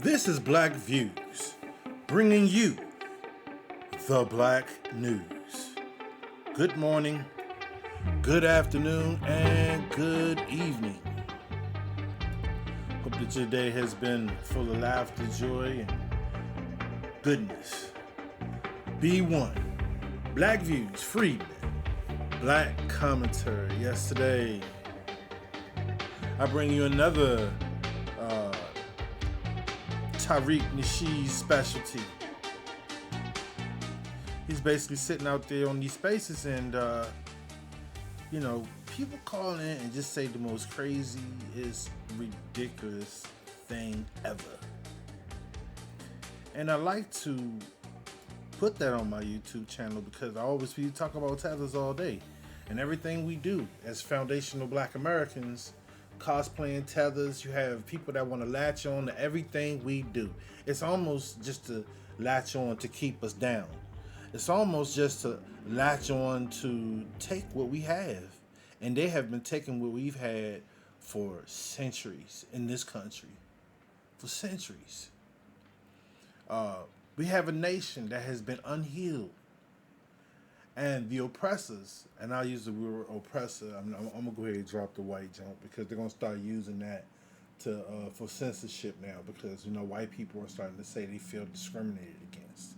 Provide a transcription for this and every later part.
This is Black Views, bringing you the Black News. Good morning, good afternoon, and good evening. Hope that your day has been full of laughter, joy, and goodness. Be one. Black Views, freedom, black commentary. Yesterday, I bring you another Tariq Nasheed specialty. He's basically sitting out there on these spaces and, people call in and just say the most craziest, ridiculous thing ever. And I like to put that on my YouTube channel because we talk about tethers all day. And everything we do as foundational black Americans, cosplaying tethers, you have people that want to latch on to everything we do. It's almost just to latch on to keep us down. It's almost just to latch on to take what we have. And they have been taking what we've had for centuries in this country. For centuries. We have a nation that has been unhealed. And the oppressors, and I'll use the word oppressor. I'm gonna go ahead and drop the white jump because they're gonna start using that for censorship now because white people are starting to say they feel discriminated against.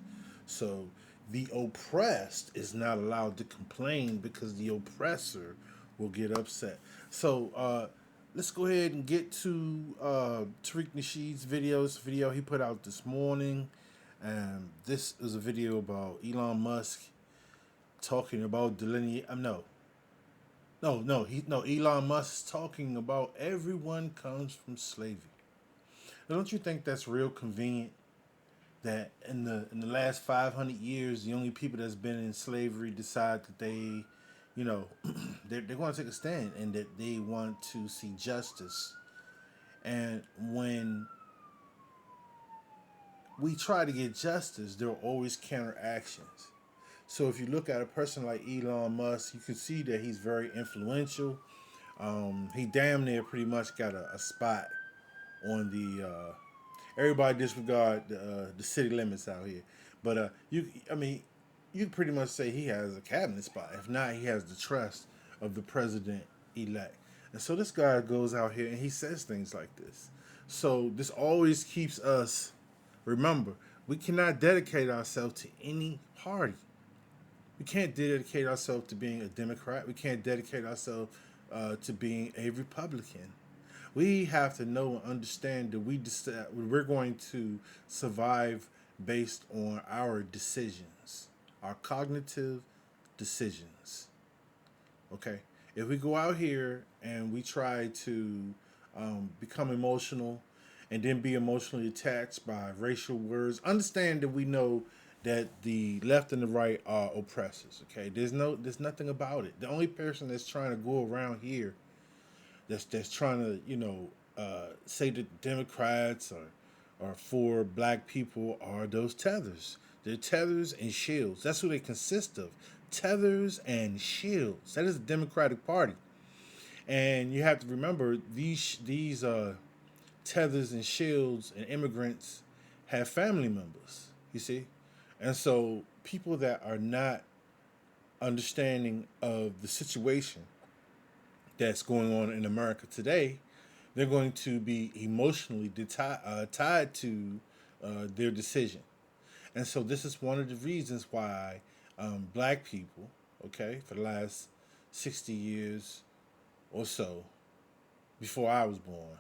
So the oppressed is not allowed to complain because the oppressor will get upset. So let's go ahead and get to Tariq Nasheed's video he put out this morning. And this is a video about Elon Musk talking about delineate. Elon Musk is talking about everyone comes from slavery. Now, don't you think that's real convenient? That in the last 500 years, the only people that's been in slavery decide that they, they're going to take a stand and that they want to see justice. And when we try to get justice, there are always counteractions. So if you look at a person like Elon Musk, you can see that he's very influential. He damn near pretty much got a spot on the. Everybody disregard the city limits out here, but you can pretty much say he has a cabinet spot. If not, he has the trust of the president elect. And so this guy goes out here and he says things like this. So this always keeps us. Remember, we cannot dedicate ourselves to any party. We can't dedicate ourselves to being a Democrat. We can't dedicate ourselves to being a Republican. We have to know and understand that we're going to survive based on our decisions, our cognitive decisions. Okay? If we go out here and we try to become emotional and then be emotionally attached by racial words, understand that we know that the left and the right are oppressors. Okay, there's nothing about it. The only person that's trying to go around here, that's trying to say that Democrats are for black people are those tethers. They're tethers and shields. That's who they consist of. Tethers and shields. That is the Democratic Party. And you have to remember these tethers and shields and immigrants have family members. You see. And so people that are not understanding of the situation that's going on in America today, they're going to be emotionally tied to their decision. And so this is one of the reasons why black people, okay, for the last 60 years or so, before I was born,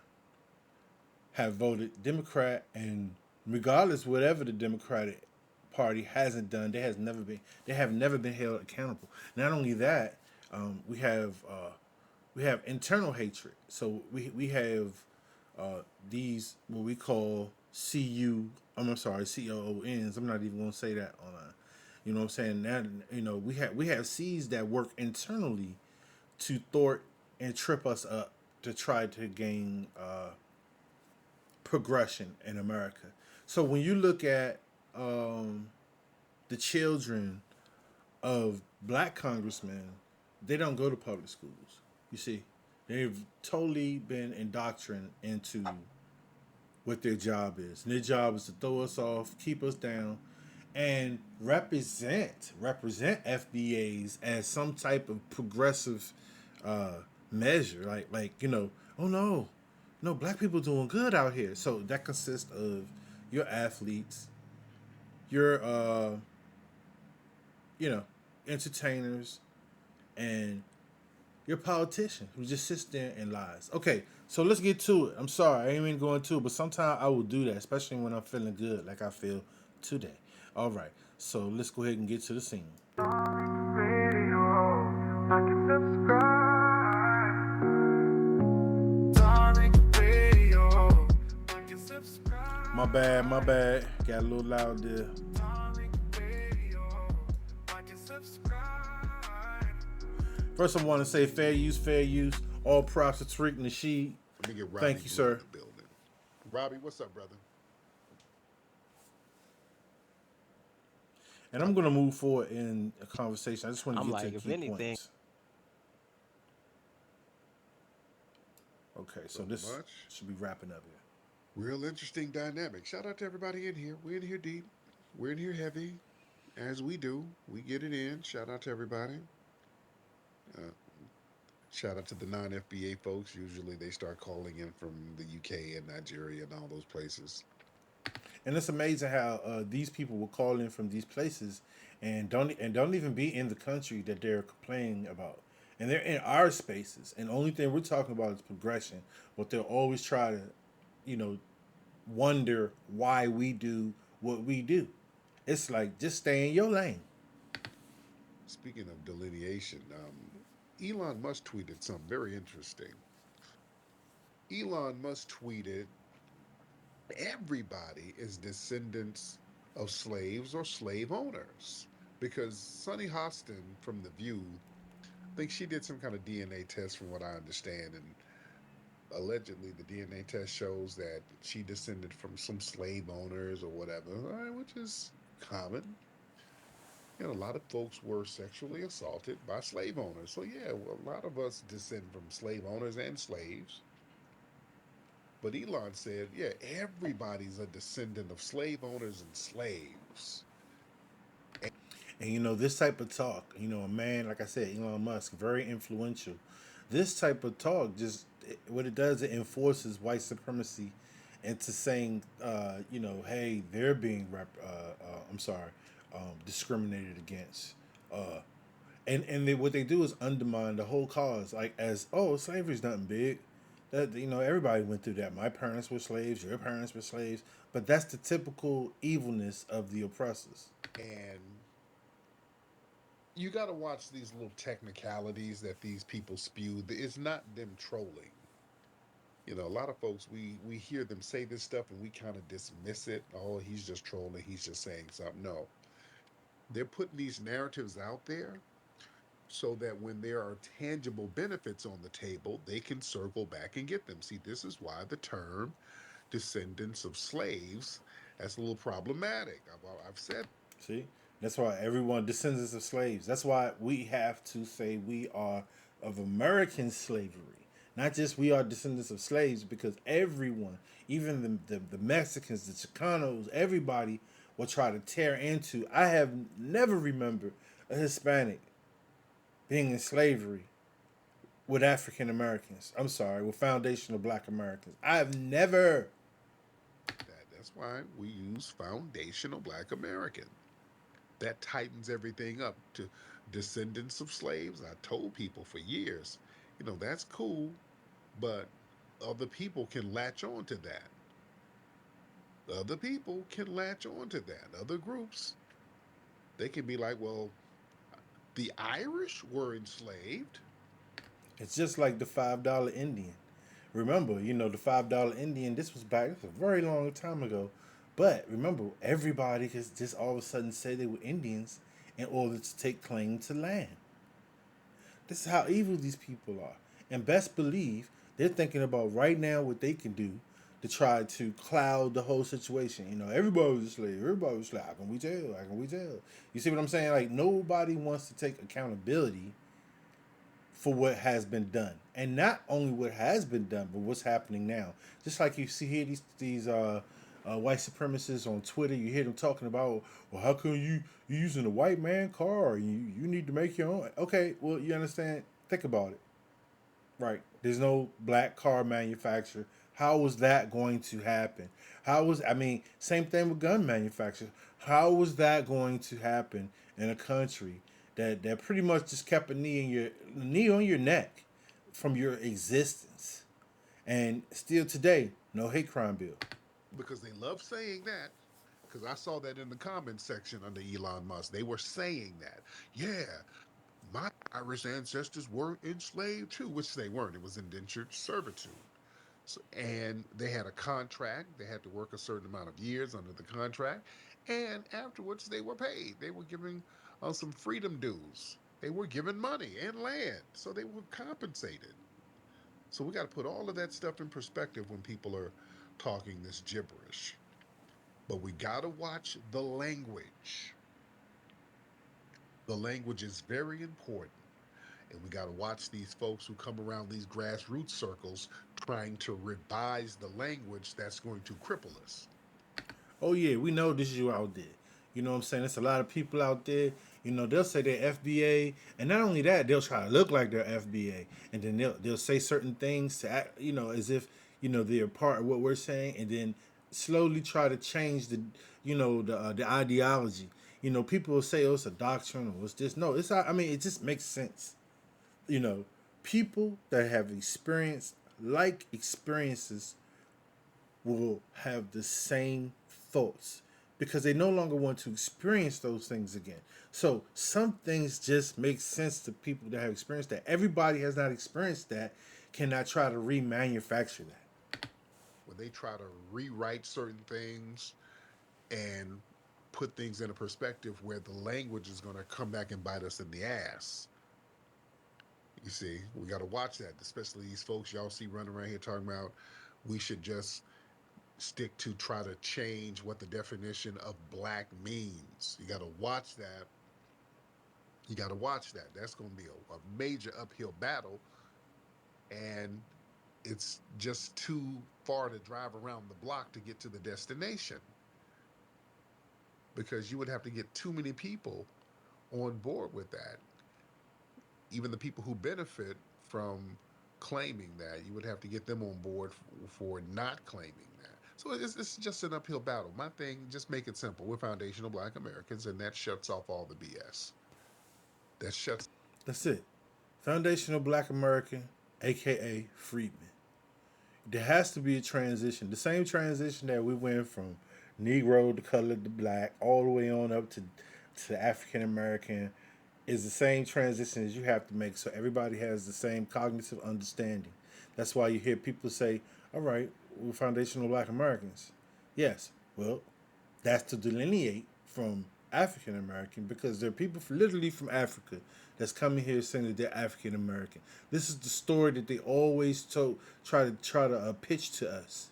have voted Democrat, and regardless whatever the Democratic Party hasn't done, they have never been held accountable. Not only that, we have internal hatred. So we have these what we call COONs. I'm not even going to say that online. You know what I'm saying? That we have C's that work internally to thwart and trip us up to try to gain progression in America. So when you look at the children of black congressmen, they don't go to public schools. You see, they've totally been indoctrinated into what their job is. And their job is to throw us off, keep us down, and represent FBAs as some type of progressive uh, measure. Oh no, no, black people doing good out here. So that consists of your athletes, your you know, entertainers, and your politician who just sits there and lies. Okay, so let's get to it. I'm sorry, I ain't even going to, but sometimes I will do that, especially when I'm feeling good, like I feel today. All right, so let's go ahead and get to the scene. My bad, my bad. Got a little loud there. First, I want to say fair use, fair use. All props to Tariq Nasheed. Let me get Robbie Thank you, Blue in sir. the building. Robbie, what's up, brother? And I'm going to move forward in a conversation. I just want to I'm get to like, the if key anything, points. Okay, so So this much. should be wrapping up here. Real interesting dynamic. Shout out to everybody in here. We're in here deep. We're in here heavy. As we do. We get it in. Shout out to everybody. Uh, Shout out to the non FBA folks. Usually they start calling in from the UK and Nigeria and all those places. And it's amazing how these people will call in from these places and don't even be in the country that they're complaining about, and they're in our spaces. And the only thing we're talking about is progression, but they'll always try to, you know, wonder why we do what we do. It's like just stay in your lane. Speaking of delineation, Elon Musk tweeted something very interesting. Elon Musk tweeted, everybody is descendants of slaves or slave owners. Because Sunny Hostin from The View, I think she did some kind of DNA test from what I understand. And allegedly, the DNA test shows that she descended from some slave owners or whatever, right, which is common. A lot of folks were sexually assaulted by slave owners. So, yeah, well, a lot of us descend from slave owners and slaves. But Elon said, yeah, everybody's a descendant of slave owners and slaves. And this type of talk, a man like I said, Elon Musk, very influential. This type of talk what it does, it enforces white supremacy into saying, hey, they're being I'm sorry, discriminated against. What they do is undermine the whole cause, like as slavery's nothing big. That everybody went through that. My parents were slaves. Your parents were slaves. But that's the typical evilness of the oppressors. And you got to watch these little technicalities that these people spew. It's not them trolling. A lot of folks, we hear them say this stuff and we kind of dismiss it. Oh, he's just trolling. He's just saying something. No, they're putting these narratives out there so that when there are tangible benefits on the table, they can circle back and get them. See, this is why the term descendants of slaves, that's a little problematic. I've said. See, that's why everyone descendants of slaves. That's why we have to say we are of American slavery, not just we are descendants of slaves. Because everyone, even the Mexicans, the Chicanos, everybody will try to tear into. I have never remembered a Hispanic being in slavery with African Americans. I'm sorry, with foundational Black Americans. I've never. That's why we use foundational Black American. That tightens everything up to descendants of slaves. I told people for years, that's cool, but other people can latch on to that. Other people can latch on to that. Other groups, they can be like, well, the Irish were enslaved. It's just like the $5 Indian. Remember, the $5 Indian. This was back. This was a very long time ago. But remember, everybody has just all of a sudden say they were Indians in order to take claim to land. This is how evil these people are. And best believe they're thinking about right now what they can do to try to cloud the whole situation. Everybody was a slave. Everybody was a slave. How can we tell? How can we tell? You see what I'm saying? Like, nobody wants to take accountability for what has been done, and not only what has been done, but what's happening now. Just like you see here these white supremacists on Twitter, you hear them talking about, well, how come you using a white man car? You need to make your own. Okay, well, you understand? Think about it. Right. There's no black car manufacturer. How was that going to happen? I mean, same thing with gun manufacturers. How was that going to happen in a country that pretty much just kept a knee on your neck from your existence? And still today, no hate crime bill. Because they love saying that. Because I saw that in the comments section under Elon Musk. They were saying that. Yeah, my Irish ancestors were enslaved too, which they weren't. It was indentured servitude. So, and they had a contract. They had to work a certain amount of years under the contract. And afterwards, they were paid. They were given some freedom dues. They were given money and land. So they were compensated. So we got to put all of that stuff in perspective when people are talking this gibberish. But we got to watch the language. The language is very important. And we got to watch these folks who come around these grassroots circles trying to revise the language that's going to cripple us. Oh yeah, we know this is you out there. You know what I'm saying? There's a lot of people out there. You know, they'll say they're FBA, and not only that, they'll try to look like they're FBA, and then they'll say certain things to act, as if they're part of what we're saying, and then slowly try to change the ideology. People will say, "Oh, it's a doctrine," or "It's this." No, I mean, it just makes sense. You know, people that have experienced like experiences will have the same thoughts because they no longer want to experience those things again. So some things just make sense to people that have experienced that. Everybody has not experienced that, cannot try to remanufacture that. When they try to rewrite certain things and put things in a perspective where the language is going to come back and bite us in the ass. You see, we got to watch that, especially these folks y'all see running around here talking about we should just stick to try to change what the definition of black means. You got to watch that. You got to watch that. That's going to be a major uphill battle, and it's just too far to drive around the block to get to the destination because you would have to get too many people on board with that. Even the people who benefit from claiming that, you would have to get them on board for not claiming that. So it's just an uphill battle. My thing, just make it simple. We're foundational black Americans, and that shuts off all the BS. That shuts. That's it. Foundational Black American, aka Freedman. There has to be a transition. The same transition that we went from Negro to colored to black, all the way on up to African American, is the same transition as you have to make so everybody has the same cognitive understanding. That's why you hear people say, all right, we're foundational black Americans. Yes, well, that's to delineate from African American because there are people literally from Africa that's coming here saying that they're African American. This is the story that they always try to pitch to us.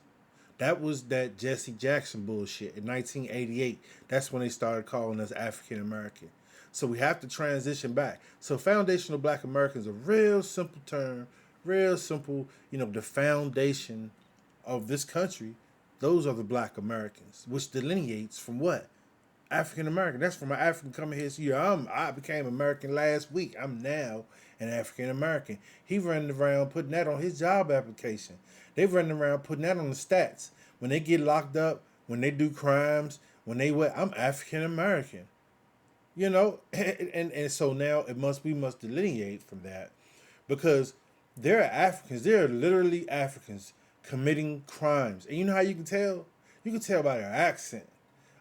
That was that Jesse Jackson bullshit in 1988. That's when they started calling us African American. So we have to transition back. So foundational black Americans, a real simple term, real simple, the foundation of this country, those are the black Americans, which delineates from what? African American. That's from an African coming here. So I became American last week. I'm now an African American. He running around putting that on his job application. They running around putting that on the stats. When they get locked up, when they do crimes, when they what? I'm African American. And so now we must delineate from that because there are Africans. There are literally Africans committing crimes, and you know how you can tell? You can tell by their accent.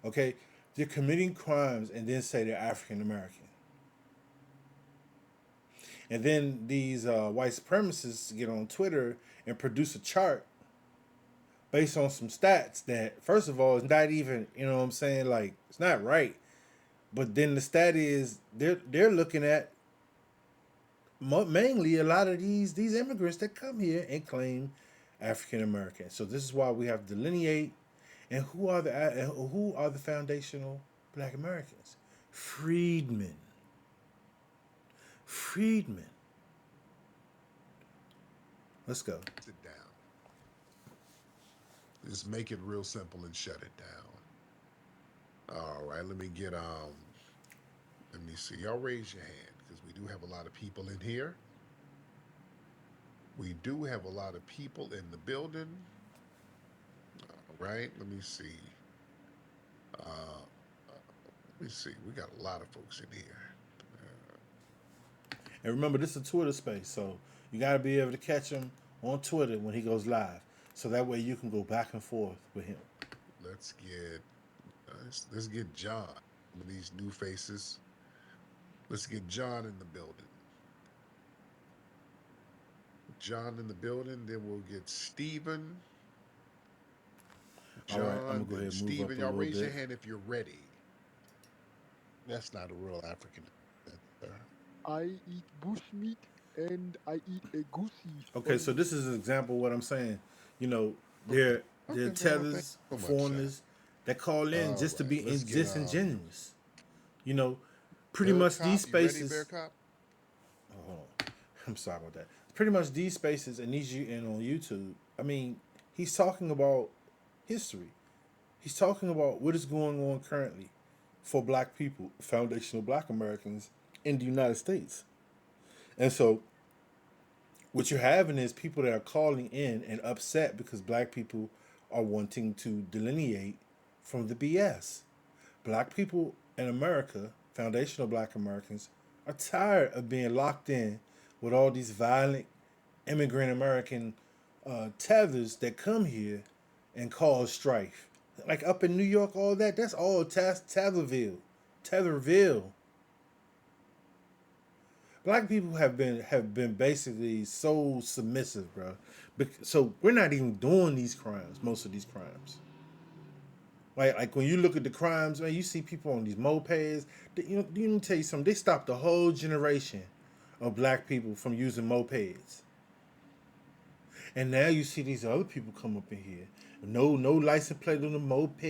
Okay, they're committing crimes and then say they're African American. And then these white supremacists get on Twitter and produce a chart based on some stats that, first of all, is not even, what I'm saying, like, it's not right. But then the stat is they're looking at mainly a lot of these immigrants that come here and claim African American. So this is why we have to delineate and who are the foundational Black Americans? Freedmen. Freedmen. Let's go. Sit down. Just make it real simple and shut it down. All right, let me see. Y'all raise your hand because we do have a lot of people in here. We do have a lot of people in the building. All right, let me see. Uh, let me see. We got a lot of folks in here. And remember, this is a Twitter space, so you got to be able to catch him on Twitter when he goes live, so that way you can go back and forth with him. Let's get John. Some of these new faces. Let's get John in the building. John in the building. Then we'll get Stephen, All right, I'm John, gonna go then ahead and move Stephen. up a Y'all little raise your bit. hand if you're ready. That's not a real African accent, sir. I eat bushmeat and I eat a goosey Okay, so always. this is an example of what I'm saying. You know, Okay. they're Okay, General. Thank tethers, you so much, sir. foreigners that call in All just to right. be Let's get disingenuous. You know, pretty Bear much these Cop. You ready, Bear spaces. Cop? Oh, hold on. I'm sorry about that. Pretty much these spaces and these and on YouTube. I mean, he's talking about history. He's talking about what is going on currently for Black people, foundational Black Americans in the United States. And so what you're having is people that are calling in and upset because Black people are wanting to delineate from the BS. Black people in America, foundational Black Americans, are tired of being locked in with all these violent immigrant American tethers that come here and cause strife. Like up in New York, all that, that's all Tetherville. Tetherville. Black people have been basically so submissive, bro. So we're not even doing these crimes, most of these crimes. Like when you look at the crimes, man, you see people on these mopeds. You know, tell you something. They stopped the whole generation of black people from using mopeds, and now you see these other people come up in here. No license plate on the moped.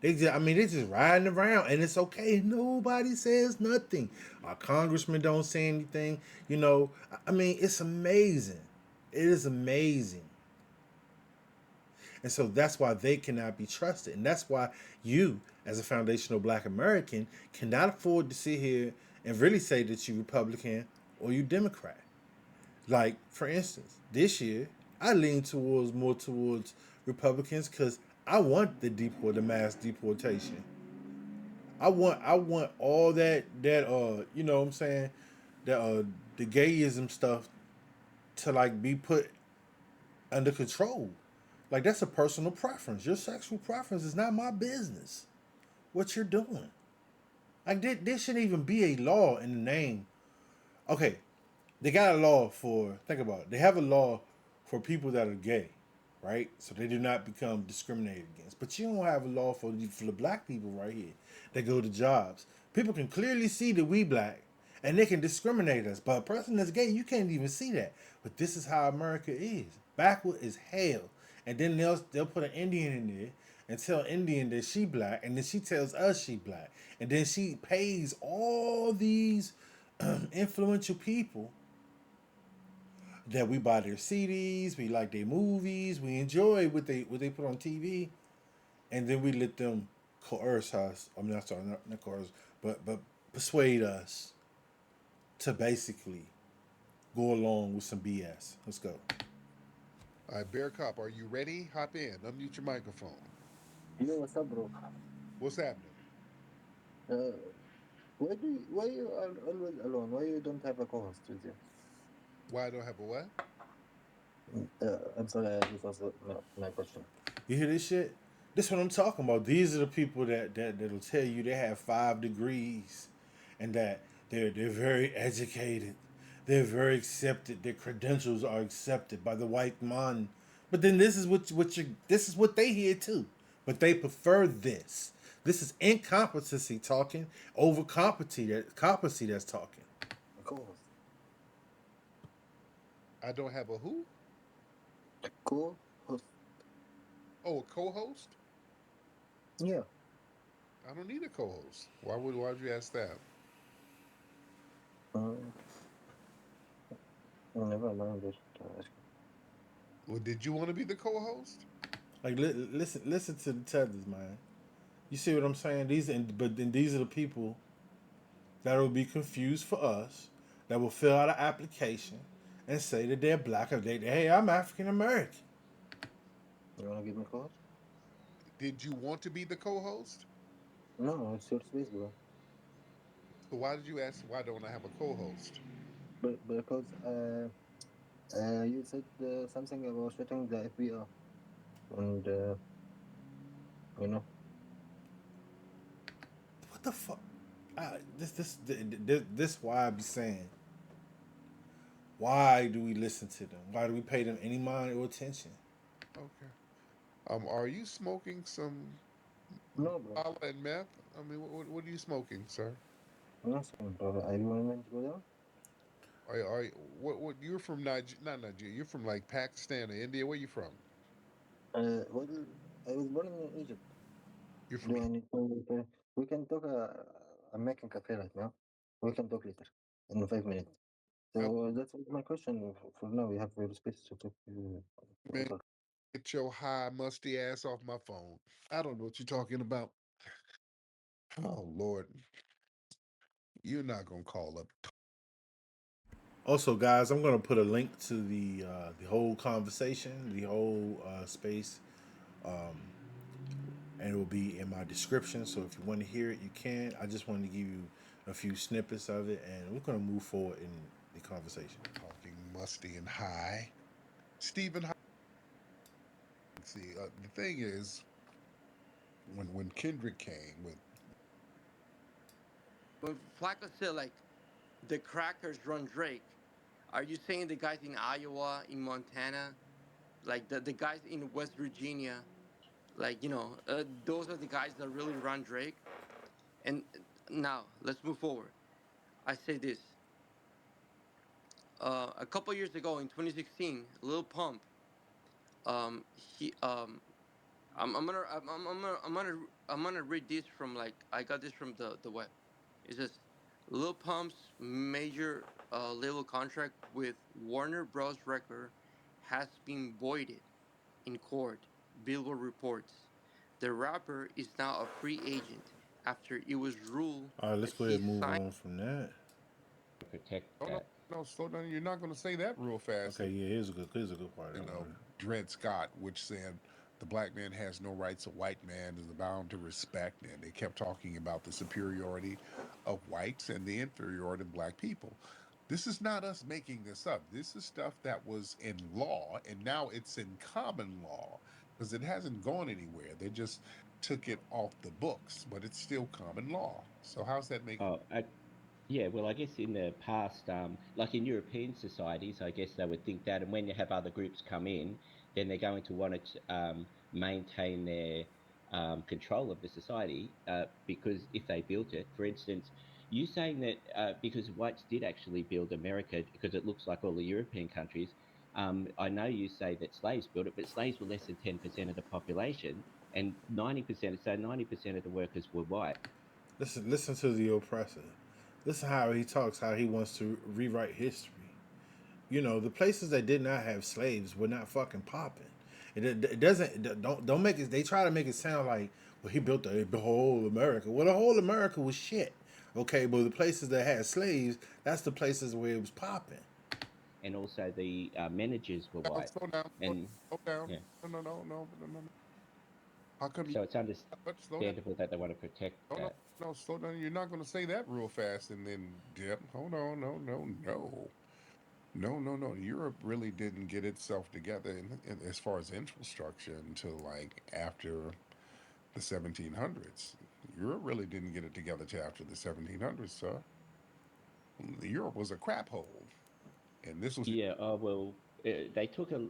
They just riding around, and it's okay. Nobody says nothing. Our congressmen don't say anything. You know, it's amazing. It is amazing. And so that's why they cannot be trusted. And that's why you, as a foundational Black American, cannot afford to sit here and really say that you Republican or you Democrat. Like, for instance, this year, I lean more towards Republicans because I want the mass deportation. I want all that you know what I'm saying, that the gayism stuff to like be put under control. Like that's a personal preference. Your sexual preference is not my business. What you're doing. Like there shouldn't even be a law in the name. Okay, they got a law for think about it. They have a law for people that are gay, right? So they do not become discriminated against. But you don't have a law for the black people right here that go to jobs. People can clearly see that we black and they can discriminate us. But a person that's gay, you can't even see that. But this is how America is. Backward as hell. And then they'll put an Indian in there and tell Indian that she black, and then she tells us she black. And then she pays all these influential people that we buy their CDs, we like their movies, we enjoy what they put on TV, and then we let them coerce us. I'm not sorry, not coerce, but persuade us to basically go along with some BS. Let's go. All right, Bear Cop, are you ready? Hop in. Unmute your microphone. Yo, what's up, bro? What's happening? Uh, why you are always alone? Why you don't have a co-host with you? Why I don't have a what? I'm sorry, this was my question. You hear this shit? This is what I'm talking about. These are the people that'll tell you they have 5 degrees, and that they're very educated, they're very accepted. Their credentials are accepted by the white man. But then this is what they hear too. But they prefer this. This is incompetency talking over competency that's talking. A co-host. I don't have a who? Co-host. Oh, a co-host? Yeah. I don't need a co-host. Why would you ask that? Uh, I never learned this to ask. Well, did you want to be the co-host? Like, listen to the tethers, man. You see what I'm saying? But then these are the people that will be confused for us, that will fill out an application and say that they're black or hey, I'm African American. You wanna give me co-host? Did you want to be the co-host? No, it's your space, bro. So why did you ask? Why don't I have a co-host? But because you said something about shooting the FBI, and you know, What the fuck? This why I be saying, why do we listen to them? Why do we pay them any mind or attention? Okay. Are you smoking some no, bro, Mala and meth? I mean, what are you smoking, sir? nothing, bro. Are you willing to go down? What you're from Niger, not Nigeria, you're from like Pakistan or India. Where you from? Well, I was born in Egypt. You're from Do I need to? We can talk. I'm making cafe right now. We can talk later in 5 minutes. I So that's my question for now. We have your space to talk. man, Talk. get your high musty ass off my phone. I don't know what you're talking about. Oh Lord, you're not gonna call up. Also, guys, I'm gonna put a link to the whole conversation, the whole space, and it will be in my description. So if you want to hear it, you can. I just wanted to give you a few snippets of it, and we're gonna move forward in the conversation. Talking musty and high. Stephen, see, the thing is, when Kendrick came with, When Flacco said like the crackers run Drake, are you saying the guys in Iowa, in Montana, like the guys in West Virginia, like those are the guys that really run Drake? And now let's move forward. I say this: a couple years ago in 2016, Lil Pump, he I'm gonna read this from like I got this from the web. It says Lil Pump's major label contract with Warner Bros. Record has been voided in court. Billboard reports the rapper is now a free agent after it was ruled All right, let's that go ahead he and move signed. on from that. Protect oh no, that. no, slow down. You're not gonna say that real fast. Okay, yeah, here's a good part. I You want know, Dred Scott, which said the black man has no rights a white man is bound to respect. And they kept talking about the superiority of whites and the inferiority of black people. This is not us making this up. This is stuff that was in law, and now it's in common law because it hasn't gone anywhere. They just took it off the books, but it's still common law. So how's that make? Oh, yeah. Well, I guess in the past, like in European societies, I guess they would think that, and when you have other groups come in, then they're going to want to maintain their control of the society because if they built it, for instance, you saying that because whites did actually build America, because it looks like all the European countries. I know you say that slaves built it, but slaves were less than 10% of the population, and 90%, so 90% of the workers were white. listen to the oppressor. Listen how he talks, how he wants to rewrite history. You know, the places that did not have slaves were not fucking popping. It doesn't don't make it. They try to make it sound like, well, he built the whole America. Well, the whole America was shit. Okay, but the places that had slaves, that's the places where it was popping. And also the managers were Down, white. slow down, And slow down. yeah, No. How come you? so it's But slow down. understandable that they want to protect No, no, that. no, slow down. You're not going to say that real fast and then dip. Hold on. No. Europe really didn't get itself together as far as infrastructure until like after the 1700s. Europe really didn't get it together till after the 1700s, sir. Europe was a crap hole. And this was, Yeah, oh well, they took a,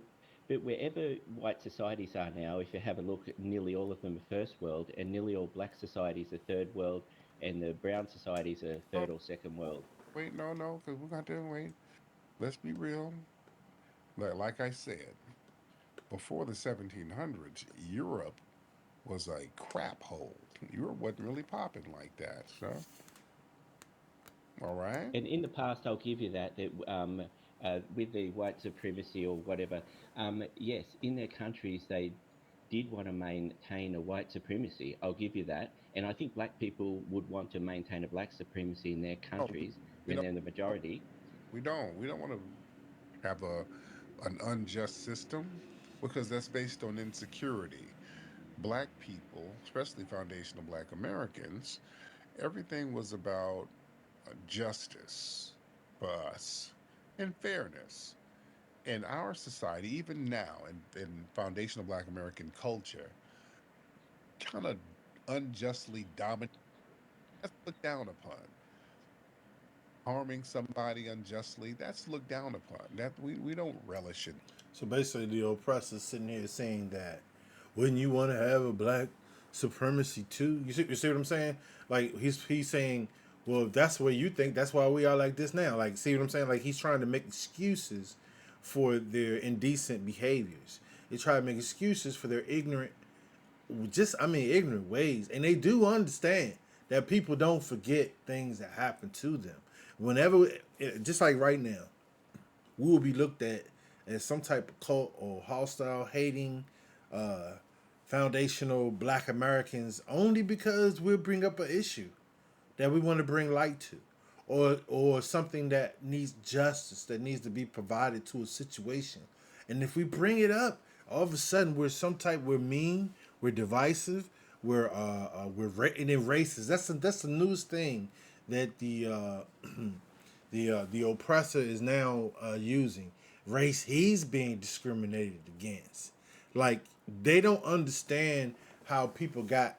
but wherever white societies are now, if you have a look, nearly all of them are first world, and nearly all black societies are third world, and the brown societies are oh, third or second oh, world. wait, no, because we got to wait. Let's be real. Like I said, before the 1700s, Europe was a crap hole. Europe wasn't really popping like that, so all right. And in the past, I'll give you that with the white supremacy or whatever, yes, in their countries they did want to maintain a white supremacy. I'll give you that. And I think black people would want to maintain a black supremacy in their No, countries we when don't. they're the majority. We don't want to have an unjust system because that's based on insecurity. Black people, especially foundational Black Americans, everything was about justice for us and fairness. In our society, even now, in foundational Black American culture, kind of unjustly dominate. That's looked down upon. Harming somebody unjustly, that's looked down upon. That we don't relish it. So basically, the oppressor's sitting here saying that, wouldn't you want to have a black supremacy too? You see what I'm saying? Like he's saying, well, if that's the way you think, that's why we are like this now. Like, see what I'm saying? Like he's trying to make excuses for their indecent behaviors. They try to make excuses for their ignorant, ignorant ways, and they do understand that people don't forget things that happen to them. Whenever, just like right now, we will be looked at as some type of cult or hostile, hating, uh, foundational Black Americans only because we bring up an issue that we want to bring light to, or something that needs justice that needs to be provided to a situation. And if we bring it up, all of a sudden we're mean, we're divisive, and then racist. That's the newest thing that the oppressor is now using. Race, he's being discriminated against. Like they don't understand how people got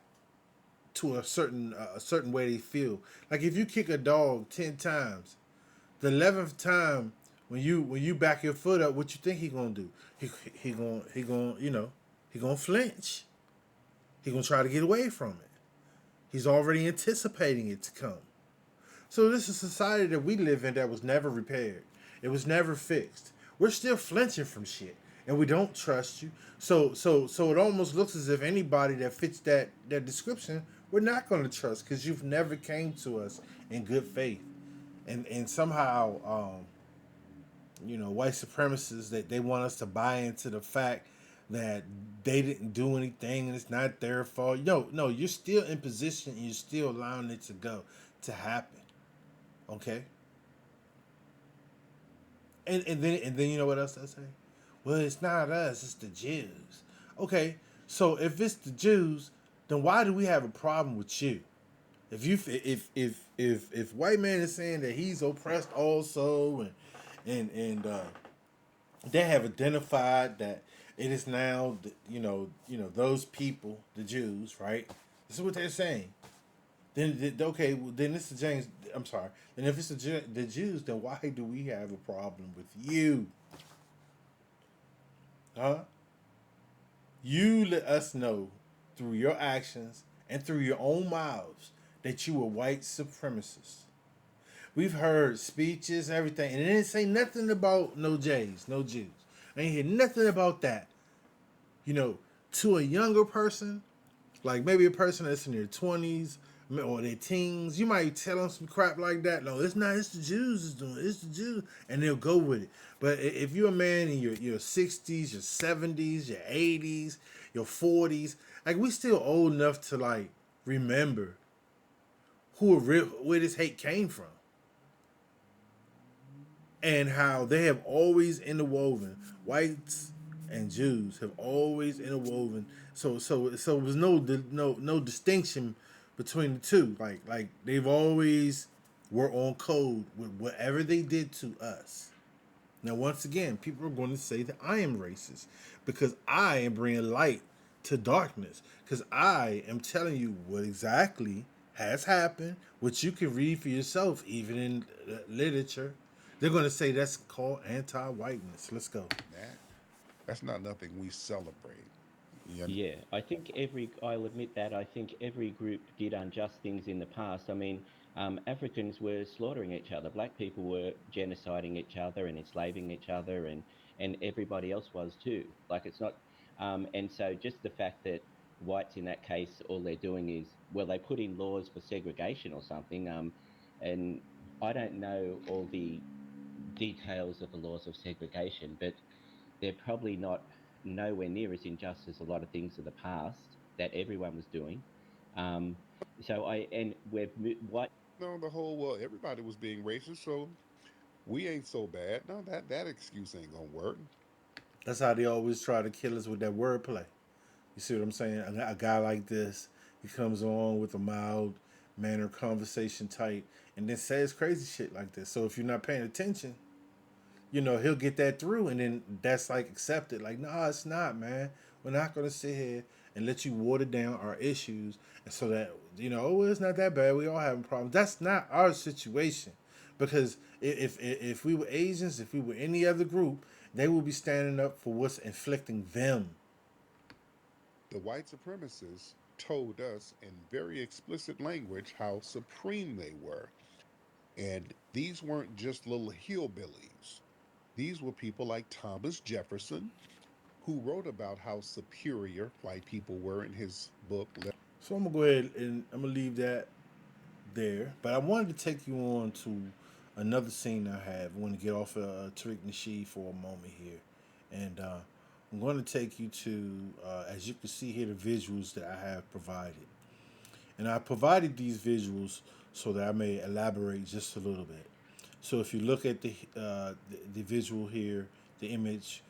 to a certain way they feel. Like if you kick a dog 10 times, the 11th time when you back your foot up, what you think he gonna do? He gonna flinch. He gonna try to get away from it. He's already anticipating it to come. So this is a society that we live in that was never repaired. It was never fixed. We're still flinching from shit, and we don't trust you. So it almost looks as if anybody that fits that description, we're not going to trust because you've never came to us in good faith, and somehow white supremacists that they want us to buy into the fact that they didn't do anything and it's not their fault. No, you're still in position and you're still allowing it to happen. Okay. And then you know what else I say? Well, it's not us, it's the Jews. Okay, so if it's the Jews, then why do we have a problem with you? If white man is saying that he's oppressed also, and they have identified that it is now those people, the Jews, right? This is what they're saying. Then okay, well, then it's the James. I'm sorry. And if it's the Jews, then why do we have a problem with you? Huh? You let us know through your actions and through your own mouths that you were white supremacists. We've heard speeches, everything, and it didn't say nothing about no Jays, no Jews. I ain't hear nothing about that. You know, to a younger person, like maybe a person that's in their 20s or their teens, you might tell them some crap like that. No, it's not. It's the Jews is doing it. It's the Jews. And they'll go with it. But if you're a man in your 60s, your 70s, your 80s, your 40s, like we still old enough to like remember where this hate came from and how they have always interwoven whites and Jews have always interwoven. So there's no distinction between the two. Like they've always were on code with whatever they did to us. Now once again, people are going to say that I am racist because I am bringing light to darkness because I am telling you what exactly has happened, which you can read for yourself, even in literature. They're going to say that's called anti-whiteness. Let's go. That that's not nothing we celebrate. You Yeah, I think I'll admit that, I think every group did unjust things in the past. I mean, Africans were slaughtering each other, black people were genociding each other and enslaving each other, and everybody else was too. Like it's not, and so just the fact that whites in that case, all they're doing is, well, they put in laws for segregation or something, and I don't know all the details of the laws of segregation, but they're probably not nowhere near as unjust as a lot of things of the past that everyone was doing. Um, so I and we've what No, the whole well, everybody was being racist, so we ain't so bad. No, that excuse ain't gonna work. That's how they always try to kill us with that wordplay. You see what I'm saying? A guy like this, he comes on with a mild manner conversation type, and then says crazy shit like this. So if you're not paying attention, he'll get that through, and then that's like accepted. Like, nah, it's not, man. We're not gonna sit here and let you water down our issues, and so that oh, well, it's not that bad. We all having problems. That's not our situation, because if we were Asians, if we were any other group, they would be standing up for what's inflicting them. The white supremacists told us in very explicit language how supreme they were. And these weren't just little hillbillies. These were people like Thomas Jefferson, who wrote about how superior white people were in his book. So I'm gonna go ahead and I'm gonna leave that there. But I wanted to take you on to another scene I have. I want to get off of Tariq Nasheed for a moment here, and I'm going to take you to, as you can see here, the visuals that I have provided, and I provided these visuals so that I may elaborate just a little bit. So if you look at the visual here, the image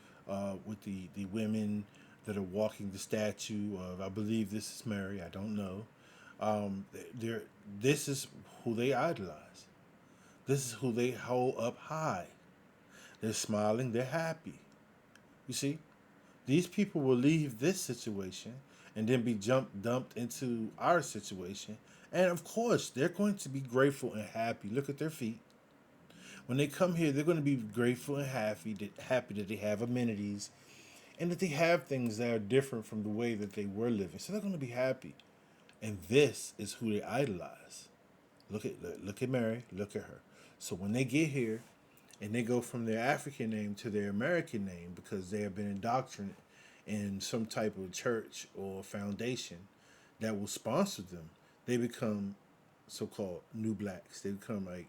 with the women that are walking the statue of, I believe this is Mary. I don't know. They're this is who they idolize. This is who they hold up high. They're smiling. They're happy. You see, these people will leave this situation and then be dumped into our situation, and of course they're going to be grateful and happy. Look at their feet. When they come here, they're going to be grateful and happy that they have amenities and that they have things that are different from the way that they were living. So they're going to be happy. And this is who they idolize. Look at Mary. Look at her. So when they get here, and they go from their African name to their American name because they have been indoctrinated in some type of church or foundation that will sponsor them, they become so-called new blacks. They become like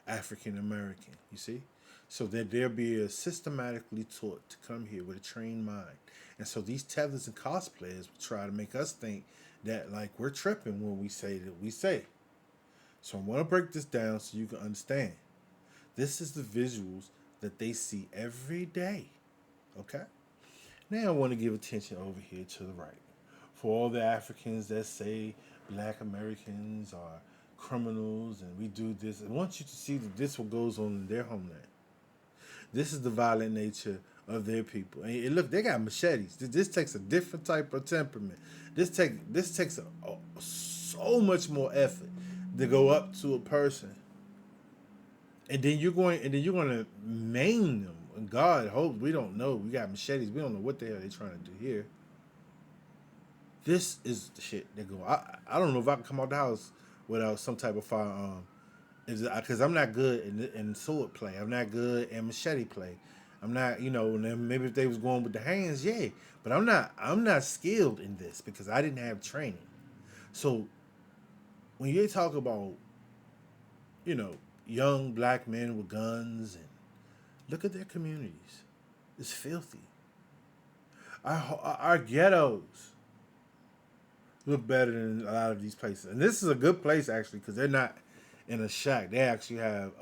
African American. You see, so that they'll be systematically taught to come here with a trained mind, and so these tethers and cosplayers will try to make us think that like we're tripping when we say that we say. So I want to break this down so you can understand. This is the visuals that they see every day. Okay? Now I want to give attention over here to the right. For all the Africans that say black Americans are criminals and we do this, I want you to see that this what goes on in their homeland. This is the violent nature of their people. And look, they got machetes. This takes a different type of temperament. This takes so much more effort to go up to a person, and then you're going to maim them. And God hope we don't know. We got machetes. We don't know what the hell they're trying to do here. This is the shit they go. I don't know if I can come out the house without some type of firearm. Because I'm not good in sword play. I'm not good in machete play. I'm not, maybe if they was going with the hands, yeah. But I'm not skilled in this because I didn't have training. So when you talk about, you know, young black men with guns and look at their communities, it's filthy. Our ghettos look better than a lot of these places, and this is a good place actually because they're not in a shack. They actually have,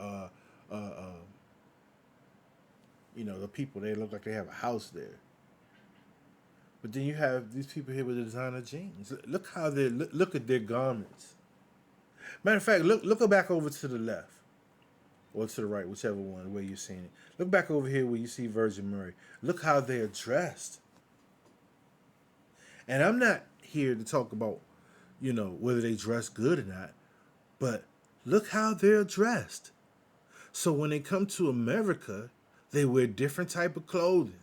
the people. They look like they have a house there. But then you have these people here with the designer jeans. Look how they look at their garments. Matter of fact, look back over to the left or to the right, whichever one where you're seeing it. Look back over here where you see Virgin Mary. Look how they're dressed. And I'm not here to talk about, whether they dress good or not, but look how they're dressed. So when they come to America, they wear different type of clothing.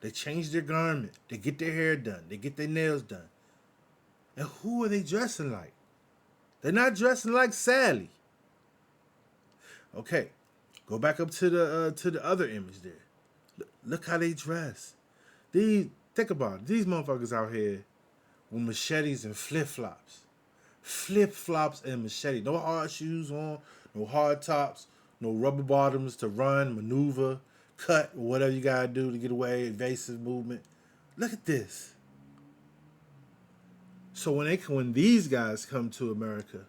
They change their garment. They get their hair done. They get their nails done. And who are they dressing like? They're not dressing like Sally. Okay, go back up to the other image there. Look how they dress. Think about it. These motherfuckers out here with machetes and flip flops. Flip flops and machete. No hard shoes on. No hard tops. no rubber bottoms to run, maneuver, cut, or whatever you gotta do to get away, evasive movement. Look at this. So when these guys come to America,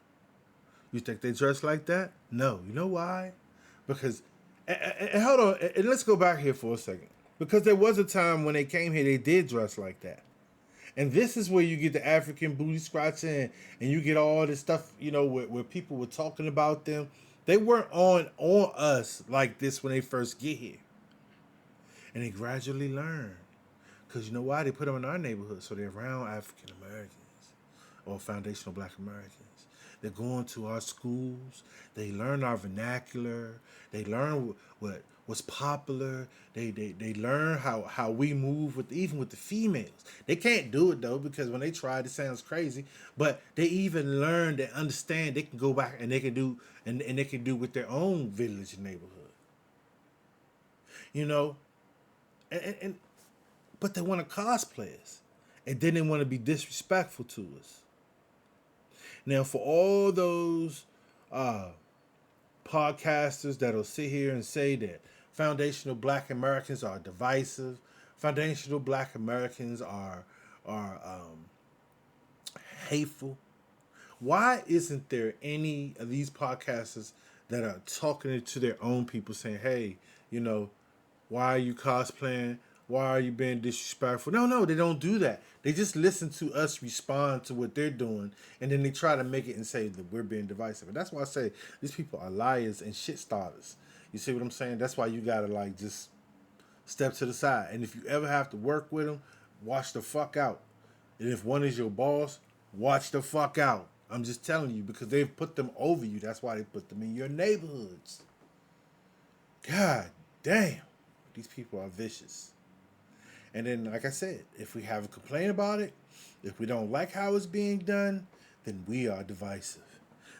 you think they dress like that? No. You know why? Because and hold on, and let's go back here for a second. Because there was a time when they came here, they did dress like that. And this is where you get the African booty scratching, and you get all this stuff, where people were talking about them. They weren't on us like this when they first get here. And they gradually learn. Because you know why? They put them in our neighborhood, so they're around African Americans or foundational Black Americans. They're going to our schools. They learn our vernacular. They learn what's popular. They learn how we move even with the females. They can't do it though because when they try it sounds crazy. But they even learn, they understand. They can go back and they can do and they can do with their own village and neighborhood. You know, and but they want to cosplay us, and then they want to be disrespectful to us. Now, for all those podcasters that'll sit here and say that foundational Black Americans are divisive, foundational Black Americans are hateful, why isn't there any of these podcasters that are talking to their own people saying, hey, why are you cosplaying? Why are you being disrespectful? No, they don't do that. They just listen to us respond to what they're doing, and then they try to make it and say that we're being divisive. And that's why I say these people are liars and shit starters. You see what I'm saying? That's why you gotta just step to the side. And if you ever have to work with them, watch the fuck out. And if one is your boss, watch the fuck out. I'm just telling you because they've put them over you. That's why they put them in your neighborhoods. God damn, these people are vicious. And then, like I said, if we have a complaint about it, if we don't like how it's being done, then we are divisive.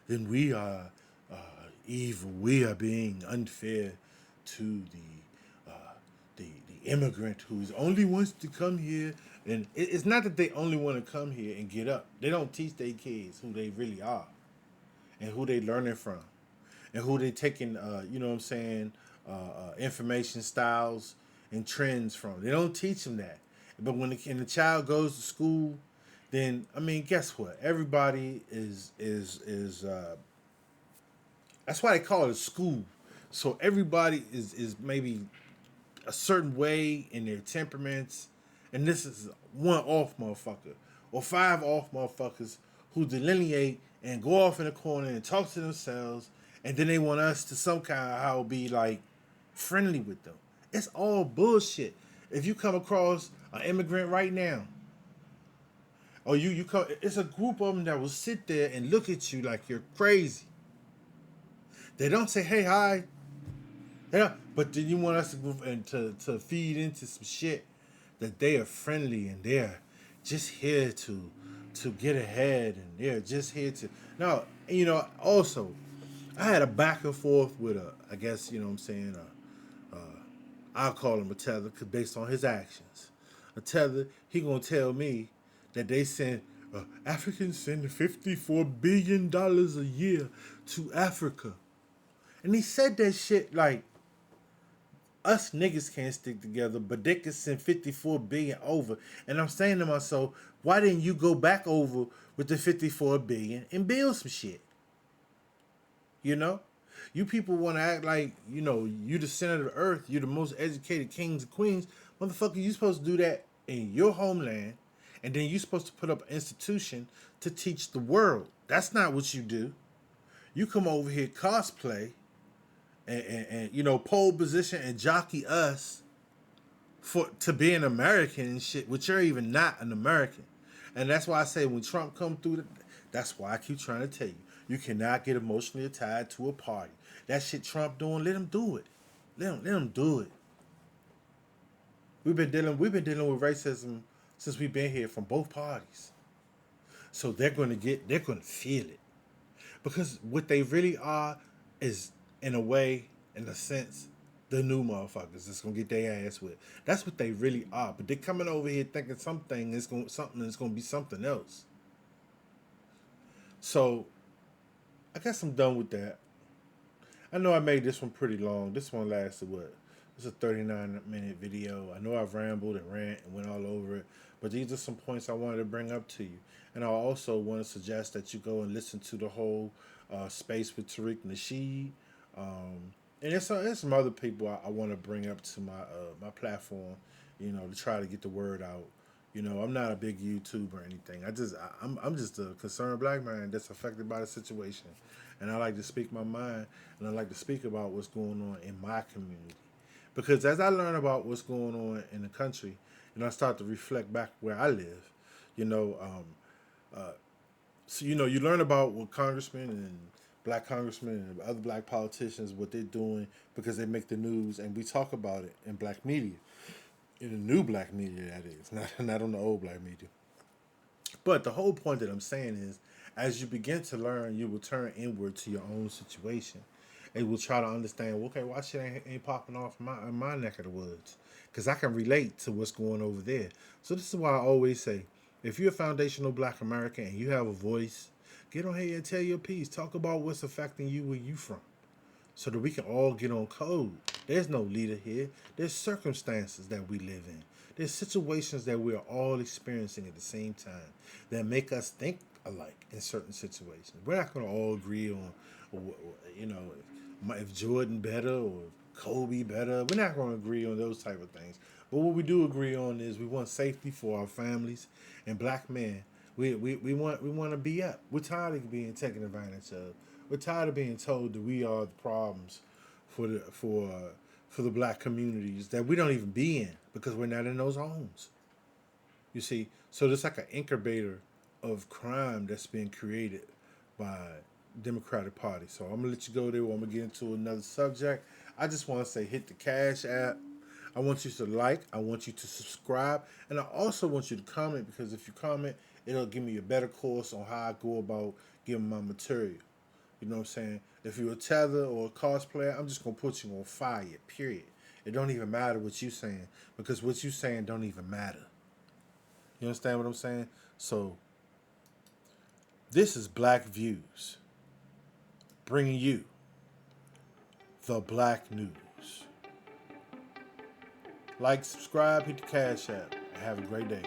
Then we are evil. We are being unfair to the immigrant who's only wants to come here. And it's not that they only want to come here and get up. They don't teach their kids who they really are and who they learning from and who they taking, information styles and trends from. They don't teach them that. But when the child goes to school, then guess what? Everybody is that's why they call it a school. So everybody is maybe a certain way in their temperaments, and this is one off motherfucker or five off motherfuckers who delineate and go off in the corner and talk to themselves, and then they want us to some kind of how be friendly with them. It's all bullshit. If you come across an immigrant right now, or you come, it's a group of them that will sit there and look at you like you're crazy. They don't say, "Hey, hi," yeah, but then you want us to go and to feed into some shit that they are friendly and they're just here to get ahead and they're just here to. Now, also, I had a back and forth with I guess I'll call him a tether based on his actions. A tether, he gonna tell me that they send Africans send $54 billion a year to Africa, and he said that shit like us niggas can't stick together, but they can send 54 billion over. And I'm saying to myself, why didn't you go back over with the 54 billion and build some shit? You people want to act like, you the center of the earth, you're the most educated kings and queens. Motherfucker, you supposed to do that in your homeland, and then you supposed to put up an institution to teach the world. That's not what you do. You come over here cosplay and pole position and jockey us to be an American and shit, which you're even not an American. And that's why I say when Trump come through, that's why I keep trying to tell you, you cannot get emotionally tied to a party. That shit Trump doing, let him do it. Let him do it. We've been dealing with racism since we've been here from both parties. So they're gonna feel it. Because what they really are is, in a sense, the new motherfuckers that's gonna get their ass whipped. That's what they really are. But they're coming over here thinking something is gonna be something else. So I guess I'm done with that. I know I made this one pretty long. This one lasted what? It's a 39-minute video. I know I've rambled and rant and went all over it, but these are some points I wanted to bring up to you. And I also want to suggest that you go and listen to the whole space with Tariq Nasheed. And there's some other people I want to bring up to my platform, to try to get the word out. I'm not a big YouTube or anything. I'm just a concerned black man that's affected by the situation, and I like to speak my mind, and I like to speak about what's going on in my community. Because as I learn about what's going on in the country, and I start to reflect back where I live, you know, so you learn about what congressmen and black congressmen and other black politicians what they're doing because they make the news, and we talk about it in black media, in the new black media that is, not on the old black media. But the whole point that I'm saying is, as you begin to learn, you will turn inward to your own situation, and will try to understand. Well, okay, why shit ain't popping off in my neck of the woods? Because I can relate to what's going over there. So this is why I always say, if you're a foundational Black American and you have a voice, get on here and tell your piece. Talk about what's affecting you where you from, so that we can all get on code. There's no leader here. There's circumstances that we live in. There's situations that we are all experiencing at the same time that make us think alike in certain situations. We're not going to all agree on, you know, if Jordan better or Kobe better. We're not going to agree on those type of things. But what we do agree on is we want safety for our families and black men. We want to be up. We're tired of being taken advantage of. We're tired of being told that we are the problems for the black communities that we don't even be in because we're not in those homes. You see, so there's like an incubator of crime that's being created by Democratic Party. So I'm gonna let you go there. I'm gonna get into another subject. I just want to say, hit the Cash app. I want you to like. I want you to subscribe, and I also want you to comment because if you comment, it'll give me a better course on how I go about giving my material. You know what I'm saying? If you're a tether or a cosplayer, I'm just gonna put you on fire. Period. It don't even matter what you saying because what you saying don't even matter. You understand what I'm saying? So this is Black Views, bringing you the Black News. Like, subscribe, hit the Cash app, and have a great day.